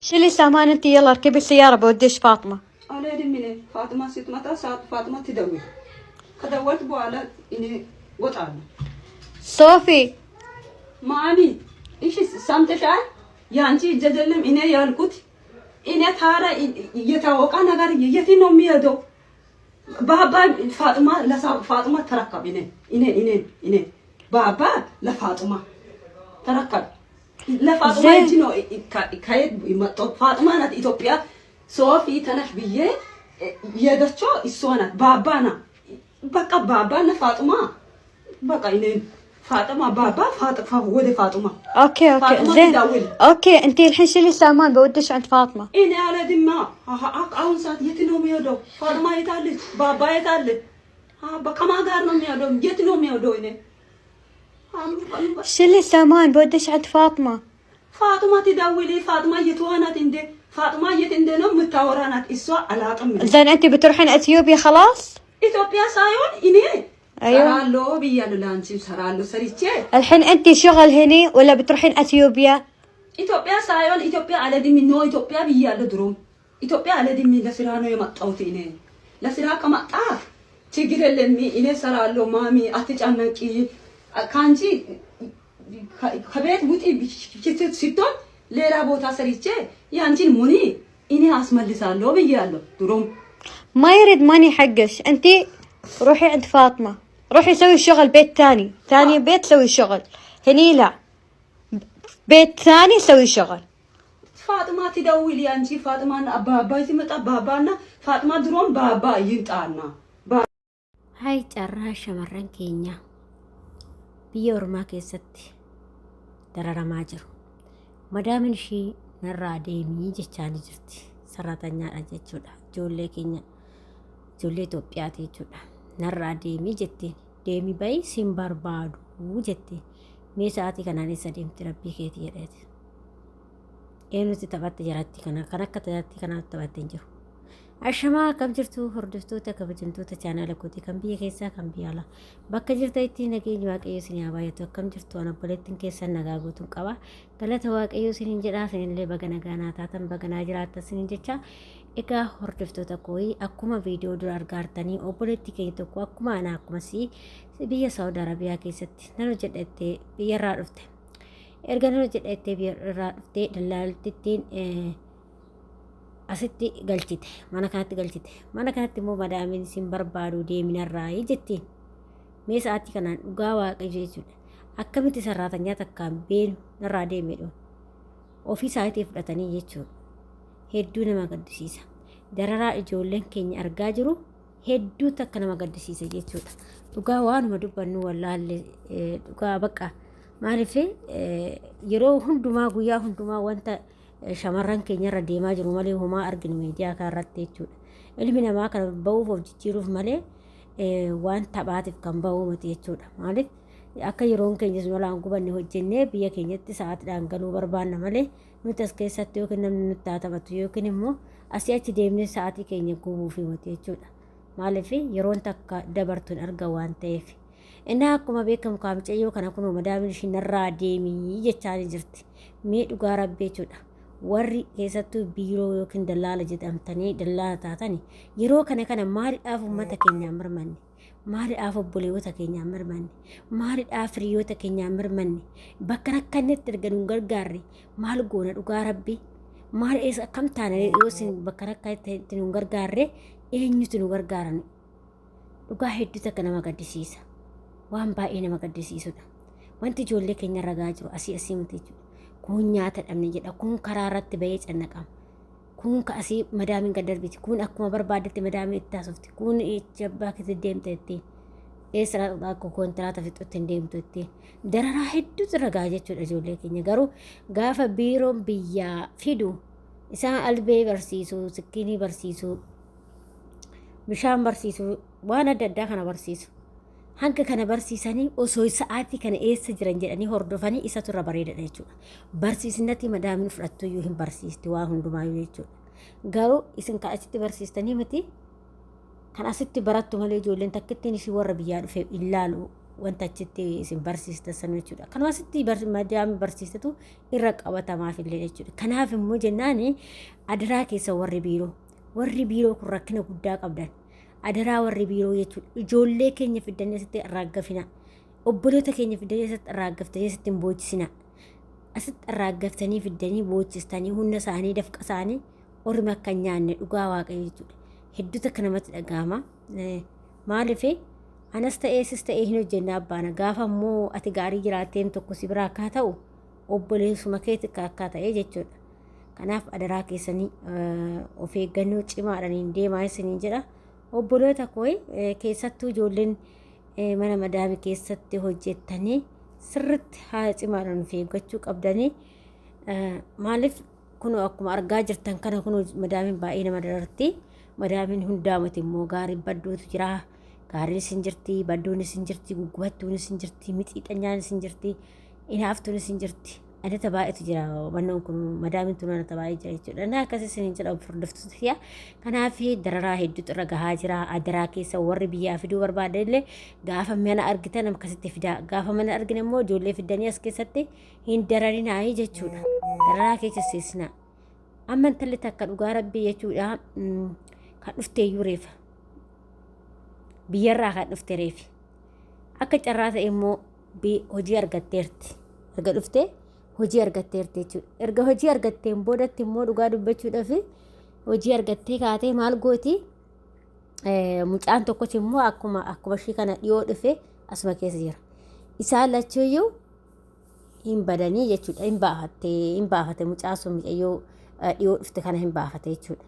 شيلي سامان انت، يلا اركبي السيارة بوديش فاطمة. أنا أدري منين فاطمة ستمتى ساعة فاطمة تدوي كدورت بوالا إني وطعنا صوفي مامي إيش سامتشاي يعني جدلهم إني يالكوت إني تارا يتوقع نجار يتي نومي يدو بابا فاطمة لا فاطمة تركب إني بابا لا فاطمة تركب لا فاطمة يجينو كايد فاطمة نات إثيوبيا صوفي تنش بيه يدرشو السوانات بابانا بقى بابانا فاطمة بقى إنين فاطمة بابا فاطمة ودي فاطمة اوكي فاطمة زين تداول. اوكي انت الحين شيلي سامان بوديش عند فاطمة. إني على دماء أون سات يتنوم يدو فاطمة يتالي بابا يتالي بقى ما قارنهم يدو يتنوم يدو إني شيلي سامان بوديش عند فاطمة. فاطمة تداولي فاطمة يتوانات إندي فاطمة يتندنو متورانات إسوا علاقة مني زين انت بتروحين اثيوبيا خلاص؟ إثيوبيا سايون إني أيوة. سرالو بيالو لانشي سرالو سريتشي الحين انت شغل هني ولا بتروحين اثيوبيا؟ إثيوبيا سايون إثيوبيا على دي منو إثيوبيا بيالو دروم إثيوبيا على دي من لسرانو يمطوتي إني لسرا كما تيجي لمي إني سرالو مامي أتجانكي كانجي ከቤት ውጪ ስትሆን ሌላ ቦታ ሰርቼ ያንቺን ሙኒ እኔ አስመልሳለሁ ብያለሁ ድሮም ما يريد ماني حقش، انت روحي عند فاطمة، روحي سوي شغل بيت ثاني بيت سوي شغل هني لا، بيت ثاني سوي شغل. ፋጥማ ትደውል ያንቺ ፋጥማና አባባ ሲመጣ ባባና ፋጥማ ድሮም ባባ ይምጣና هاي ጨራሽ ሸመረን ኬኛ biyya ormaa keessatti dararamaa jiru. Madaamin ishii narraa deemii jechaanii jirti. Sarratanyaadha jechuudha. Ijoollee keenya ijoollee Itoophiyaati jechuudha. Narraa deemii jettiin. Deemii bayi sin barbaadu jettiin. Mee sa'aatii kanaan eessa deemti rabbii keetii jedheeti. Eenyutti taphatte jiratti kana kan akka tajaajilatti kanaatti taphattee jiru. Ashamaa akkam jirtu hordoftoota kabajamtoota chaanaala kootii kan biyya keessaa kan biyya alaa bakka jirtanitti nageenyi waaqayyo isin haa baay'atu. Akkam jirtu ana obboleettiin keessan nagaa guutuun qaba. Galata waaqayyo isiniin jedhaa isinillee baga nagaa naa taatan baga naa jiraattan isiniin jecha. Egaa hordoftoota kootii akkuma viidiyoo dura argaartanii obboleettii keenya tokko akkuma ana akkumasii biyya Saawud Arabiyaa keessatti nan hojjedhattee biyyarraa dhufte. Erga nan hojjedhattee biyyarraa dhufte dallaaltittiin asitti galchite mana kanatti immoo madaamiin isin barbaadu deeminarraa jettiin. Mee sa'aatii kanaan dhugaa waaqayyo jechuudha. Akkamitti sarraatanyaa takkaan beenu narraa deemedhu ofii isaatii fudhatanii jechuudha. Hedduu nama gaddisiisa. Dararaa ijoolleen keenya argaa jiru hedduu takka nama gaddisiisa jechuudha. Dhugaa waanuma dubbannu wallaalle dhugaa baqa maaliif yeroo hundumaa guyyaa hundumaa wanta shamarran keenya irra deemaa jiru malee homaa arginu miidiyaa kanarratti jechuudha. Ilmi namaa kana ba'uuf of jijjiiruuf malee waan taphaatiif kan ba'uu miti jechuudha. Maaliif akka yeroon keenya walaan gubanne hojjennee biyya keenyatti sa'aatiidhaan galuu barbaanna malee nuti as keessatti yookiin namni nutti haa taphatu yookiin immoo asii achi deemnee sa'aatii keenya gubuuf miti jechuudha. Maaliif yeroon takka dabartuun arga waan ta'eef. Inni akkuma beekamu kaamicayyoo kana kunoo madaamin ishii narraa deemii jechaa jirti. Mee dhugaa rabbii jechuudha. Warri keessattuu biiroo yookiin dallaala jedhamtanii dallaala taatanii yeroo kana maaliidhaaf uummata keenyaan mirmanne, maaliidhaaf obboleewwota keenyaan mirmanne, maaliidhaaf hiriyoota keenyaan mirmanne, bakka akkanatti erga nu gargaarre maal goona dhugaa rabbii, maal eessa akkam taane yoo isin bakka akkatti nu gargaarre eenyutu nu gargaaran dhugaa hedduu takka nama gaddisiisa. Waan baay'ee nama gaddisiisudha. Wanti ijoollee keenya ragaa jiru asii miti jechuudha. Kun nyaata dhabne jedha, kun karaa irratti bahee cannaqama, kun kaasii madaamiin gad darbiti, kun akkuma barbaadetti madaamiin itti haasofti, kun jabbaa keessa deemta ittiin eessa akka kontiraata fixutti hin deemtu ittiin dararaa hedduutu ragaa jechuudha. Ijoollee keenya garuu gaafa biiroon biyyaa fidu isaan albee barsiisuu, sikkiinii barsiisuu, bishaan barsiisuu, waan adda addaa kana barsiisu. Hanga kana barsiisanii osoo sa'aatii kana eessa jiran jedhanii hordofanii isa turra bareedadha jechuudha. Barsiisnatti madaamin fudhattu iyyuu hin barsiisti waa hundumaayyuu jechuudha. Garuu isin kan asitti barsiistanii miti kan asitti barattu malee ijoolleen takkittiin ishii warra biyyaa dhufe ilaalu wanta achitti isin barsiistan san jechuudha. Kanuma asitti madaamii barsiistatu irra qabatamaaf illee jechuudha. Kanaaf immoo jennaani adaraa keessa warri biiroo kun rakkina guddaa qabdan. Adaraa warri biiroo jechuudha. Ijoollee keenya fiddanii asitti irraaggafina. Obboloota keenya fiddanii asitti irraaggaftanii asitti hin boochisina. Asitti irraaggaftanii fiddanii boochisanii hunda isaanii dafqa isaanii ormi akka hin nyaanne dhugaa waaqayyo jechuudha. Hedduutu akka namatti dhagahama. Maaliif anas ta'ee sis ta'ee hin hojjenne abbaana gaafa immoo ati gaarii jiraatteen tokko si biraa akka ta'u obboleessuma keetti akka ta'e jechuudha. Kanaaf adaraa keessanii of eeggannoo cimaadhaan deemaa isiniin jedha. Obboloota koo keessattuu ijoolleen mana madaamii keessatti hojjettanii sirriitti haala cimaadhaan of eeggachuu qabdanii maaliif kun akkuma argaa jirtan kana kun madaamiin baay'ee nama dararti. Madaamiin hundaamati immoo gaarii badduutu jira. Gaariinis hin jirti, badduunis hin jirti, guggubattuunis hin jirti, mixiixanyaanis hin jirti, inaaftuunis hin jirti. Adata baay'eetu jira. Wannoon kun madaamiin tun adata baay'ee jira jechuudha. Naa akkasii isin jedha furdiftuutu fiya. Kanaaf dararaa hedduutu irra gahaa jira. Adaraa keessa warri biyyaa fiduu barbaadan illee gaafa mana argitan akkasitti fidaa. Gaafa mana argine immoo ijoollee fiddanii as keessatti hin dararinaa jechuudha. Dararaa keessa seessinaa. Amma intalli takka dhugaa rabbii jechuudha. Kan dhufteeyyuu reefa. Biyyarraa kan dhufte reefi. Akka carraa ta'e immoo hojii argatteerti. Erga dhuftee hojii argatteerti jechuudha. Erga hojii argatteen boodatti immoo dhugaa dubbachuudhaaf hojii argattee kaatee maal gooti? Mucaan tokkos immoo akkuma ishii kana dhiyoo dhufe asuma keessa jira. Isaan lachuuyyuu hin badanii jechuudha. Hin baafate mucaan sun mucayyoo dhiyoo dhufte kana hin baafate jechuudha.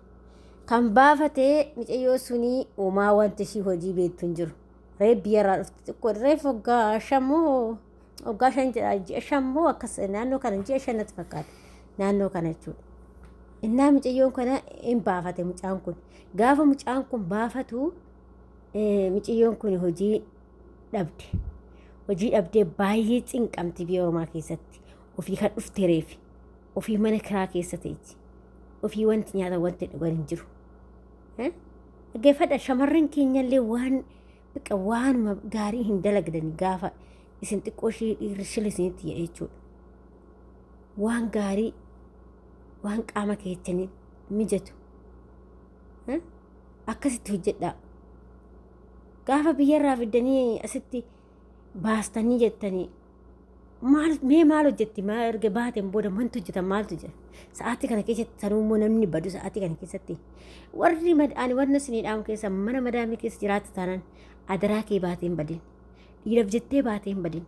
Kan baafatee mucayyoo sunii uumaa wanti ishii hojii beektu hin jiru. Reef biyyarraa dhufte xiqqoo reef waggaa shan ji'a shammoo akkas naannoo kana ji'a shanatti fakkaata. Naannoo kana jechuudha. Innaa mucayyoon kana hin baafate mucaan kun. Gaafa mucaan kun baafatu mucayyoon kun hojii dhabde. Hojii dhabdee baay'ee cinqamti biyya Oromaa keessatti. Ofii kan dhufte reefi. Ofii mana kiraa keessa ta'etti. Ofii wanti nyaata wanti dhugan hin jiru. Dhaggeeffadha shamarran keenyallee waanuma gaarii hin dalagdan gaafa isin xiqqoo shil isinitti jedhe jechuudha. Waan gaarii waan qaama keessanii mijatu akkasitti hojjedhaa. Gaafa biyyarraa fiddanii asitti baastanii jettanii maal hojjetti maal erga baateen booda wanti hojjetan maaltu jira? Sa'aatii kana keessatti sanuummoo namni badu sa'aatii kana keessatti warri wanna isiniidhaan keessa mana madaamii keessa jiraatu taanaan adaraa kee baateen badin. Dhiiraaf jettee baateen badin.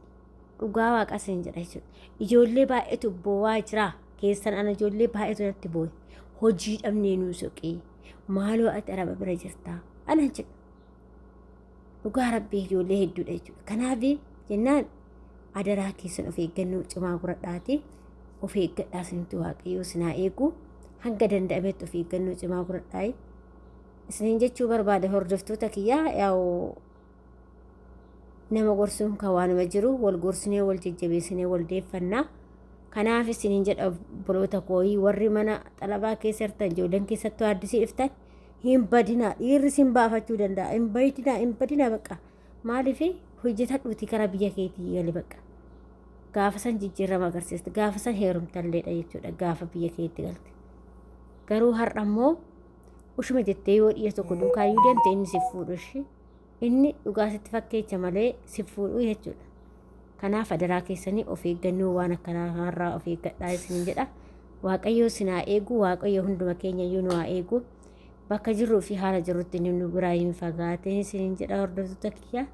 Dhugaa waaqa isin jedha jechuudha. Ijoollee baay'eetu boo'aa jira. Keessan ana ijoollee baay'eetu natti boo'e. Hojii dhabnee nuu soqee maaloo ati araba bira jirtaa? Ana jedha. Dhugaa rabbii ijoollee hedduudha jechuudha. Kanaaf jennaan adaraa keessan of eeggannoo cimaa godhadhaati. Of eeggadhaa isinitti waaqayyoo sinaa eegu. Hanga danda'ametti of eeggannoo cimaa godhadhaa. Isiniin jechuu barbaada hordoftoota kiyyaa yaa'u nama gorsuun kan waanuma jiru wal gorsinee wal jajjabeessinee wal deeffannaa. Kanaaf isiniin jedha obboloota kooyii warri mana xalabaa keessa jirtan ijoolleen keessattuu addisii dhuftan hin badinaa. Dhiirri sin baafachuu danda'a. Hin badinaa baqa. Maaliif hojjetadhuuti karaa biyya keetii gali baqa. Gaafa san jijjiirama agarsiista. Gaafa san heerumtalleedha jechuudha. Gaafa biyya keetti galte. Garuu har'a immoo ushuma jettee yoo dhiira tokko duukaayyuu deemte inni si fuudhu. Inni dhugaa sitti fakkeecha malee si fuudhu jechuudha. Kanaaf adaraa keessanii of eeggannoo waan akkanarraa of eeggadhaa isiniin jedha. Waaqayyoo sinaa eegu, waaqayyoo hunduma keenya iyyuu nu haa eegu. Bakka jirruu fi haala jirrutti nu biraa hin fagaatin isiniin jedha hordoftoota kiyya.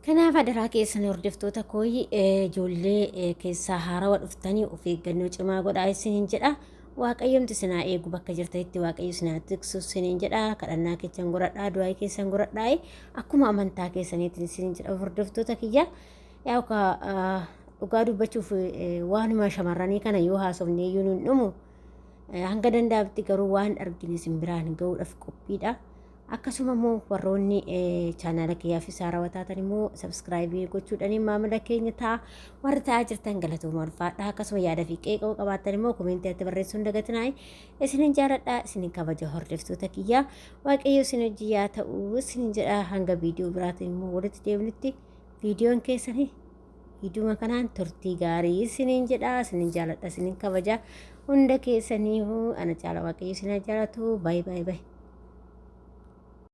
Kanaaf adaraa keessanii hordoftoota kooyi ijoollee keessaa haarawaa dhuftanii of eeggannoo cimaa godhaa isiniin jedha. Waaqayyoomti sinaa eegu bakka jirtanitti waaqayyo sinaa tiksu isiniin jedha. Kadhannaa keessan godhadhaa, du'aa keessan godhadhaa. Akkuma amantaa keessaniitiin isiniin jedha hordoftoota kiyya. Dhugaa dubbachuuf waanuma shamarranii kana yoo haasofne iyyuu nun dhumu hanga danda'amutti garuu waan argine isin biraan gahuudhaaf qophiidha. Akkasuma immoo warroonni chaanaala kiyyaaf haarawaa taatan immoo sabskiraayibii gochuudhaan maamila keenya ta'a. Warri ta'aa jirtan galatooma ulfaadha. Akkasuma yaada fi qeeqoo qabaattan immoo koomeentii irratti barreessuu hin dagatinaa. Isinin jaaladha, isinin kabaja hordoftoota kiyyaa. Waaqayyo isin wajjin haa ta'u isinin jedha hanga viidiyoo biraatiin immoo walitti deebinutti viidiyoon keessanii viidiyuma kanaan turtii gaarii isiniin jedha isiniin jaaladha isiniin kabaja hunda keessanii ana caala waaqayyo isin jaalatu baay'ee baay'ee baay'ee